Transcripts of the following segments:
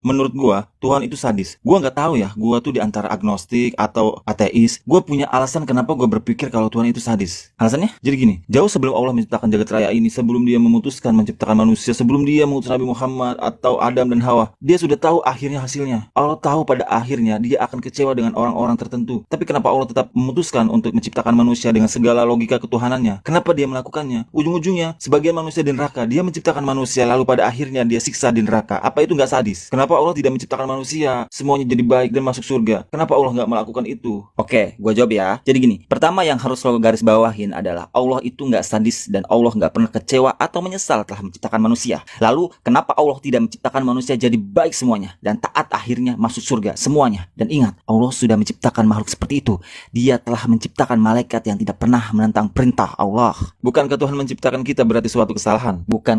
Menurut gua, Tuhan itu sadis. Gua nggak tahu ya, gua tuh di antara agnostik atau ateis. Gua punya alasan kenapa gua berpikir kalau Tuhan itu sadis. Alasannya? Jadi gini, jauh sebelum Allah menciptakan jagat raya ini, sebelum dia memutuskan menciptakan manusia, sebelum dia mengutus Nabi Muhammad atau Adam dan Hawa, dia sudah tahu akhirnya hasilnya. Allah tahu pada akhirnya dia akan kecewa dengan orang-orang tertentu. Tapi kenapa Allah tetap memutuskan untuk menciptakan manusia dengan segala logika ketuhanannya? Kenapa dia melakukannya? Ujung-ujungnya, sebagian manusia di neraka, dia menciptakan manusia lalu pada akhirnya dia siksa di neraka. Apa itu nggak sadis? Kenapa Allah tidak menciptakan manusia semuanya jadi baik dan masuk surga? Kenapa Allah nggak melakukan itu? Oke, gue jawab ya. Jadi gini, pertama yang harus lo garis bawahin adalah Allah itu nggak sadis dan Allah nggak pernah kecewa atau menyesal telah menciptakan manusia. Lalu, kenapa Allah tidak menciptakan manusia jadi baik semuanya dan taat akhirnya masuk surga semuanya? Dan ingat, Allah sudah menciptakan makhluk seperti itu. Dia telah menciptakan malaikat yang tidak pernah menentang perintah Allah. Bukankah Tuhan menciptakan kita berarti suatu kesalahan? Bukan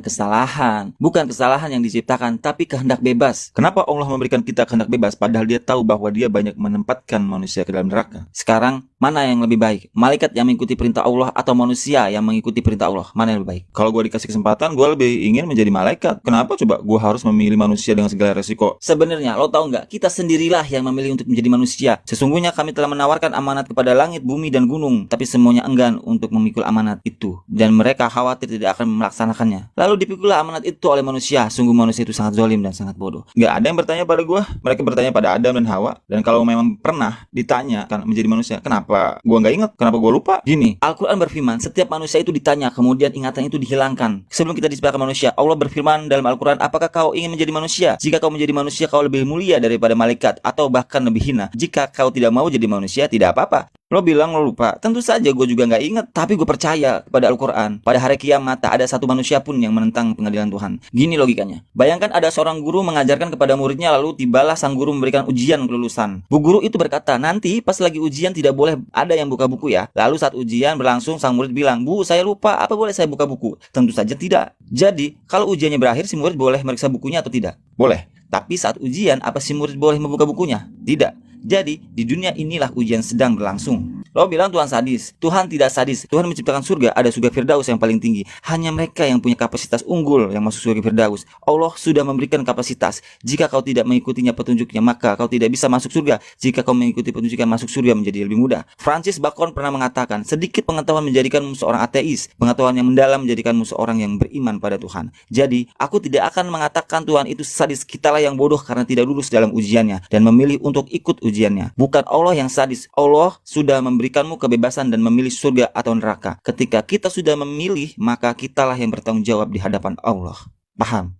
kesalahan yang diciptakan, tapi kehendak bebas. Kenapa Allah memberikan kita kehendak bebas padahal dia tahu bahwa dia banyak menempatkan manusia ke dalam neraka? Sekarang, mana yang lebih baik? Malaikat yang mengikuti perintah Allah atau manusia yang mengikuti perintah Allah? Mana yang lebih baik? Kalau gue dikasih kesempatan, gue lebih ingin menjadi malaikat. Kenapa coba gue harus memilih manusia dengan segala resiko? Sebenarnya, lo tahu nggak? Kita sendirilah yang memilih untuk menjadi manusia. Sesungguhnya kami telah menawarkan amanat kepada langit, bumi, dan gunung. Tapi semuanya enggan untuk memikul amanat itu. Dan mereka khawatir tidak akan melaksanakannya. Lalu dipikullah amanat itu oleh manusia. Sungguh manusia itu sangat zalim dan sangat bodoh. Gak ada yang bertanya pada gue. Mereka bertanya pada Adam dan Hawa. Dan kalau memang pernah ditanya kan menjadi manusia, kenapa gue nggak ingat? Kenapa gue lupa? Gini, Al-Quran berfirman, setiap manusia itu ditanya, kemudian ingatan itu dihilangkan. Sebelum kita diciptakan manusia, Allah berfirman dalam Al-Quran, apakah kau ingin menjadi manusia? Jika kau menjadi manusia, kau lebih mulia daripada malaikat, atau bahkan lebih hina. Jika kau tidak mau jadi manusia, tidak apa-apa. Lo bilang lo lupa. Tentu saja gue juga gak ingat. Tapi gue percaya kepada Al-Quran. Pada hari kiamat tak ada satu manusia pun yang menentang pengadilan Tuhan. Gini logikanya. Bayangkan ada seorang guru mengajarkan kepada muridnya, lalu tibalah sang guru memberikan ujian kelulusan. Bu guru itu berkata, nanti pas lagi ujian tidak boleh ada yang buka buku ya. Lalu saat ujian berlangsung, sang murid bilang, Bu saya lupa, apa boleh saya buka buku? Tentu saja tidak. Jadi kalau ujiannya berakhir, si murid boleh meriksa bukunya atau tidak? Boleh. Tapi saat ujian, apa si murid boleh membuka bukunya? Tidak. Jadi, di dunia inilah ujian sedang berlangsung. Lo bilang Tuhan sadis. Tuhan tidak sadis. Tuhan menciptakan surga, ada surga Firdaus yang paling tinggi. Hanya mereka yang punya kapasitas unggul yang masuk surga Firdaus. Allah sudah memberikan kapasitas. Jika kau tidak mengikutinya petunjuknya, maka kau tidak bisa masuk surga. Jika kau mengikuti petunjuknya, masuk surga menjadi lebih mudah. Francis Bacon pernah mengatakan, sedikit pengetahuan menjadikanmu seorang ateis. Pengetahuan yang mendalam menjadikanmu seorang yang beriman pada Tuhan. Jadi, aku tidak akan mengatakan Tuhan itu sadis. Kitalah yang bodoh karena tidak lulus dalam ujiannya dan memilih untuk ikut ujiannya. Bukan Allah yang sadis. Allah sudah memberikanmu kebebasan dan memilih surga atau neraka. Ketika kita sudah memilih, maka kitalah yang bertanggung jawab di hadapan Allah. Paham?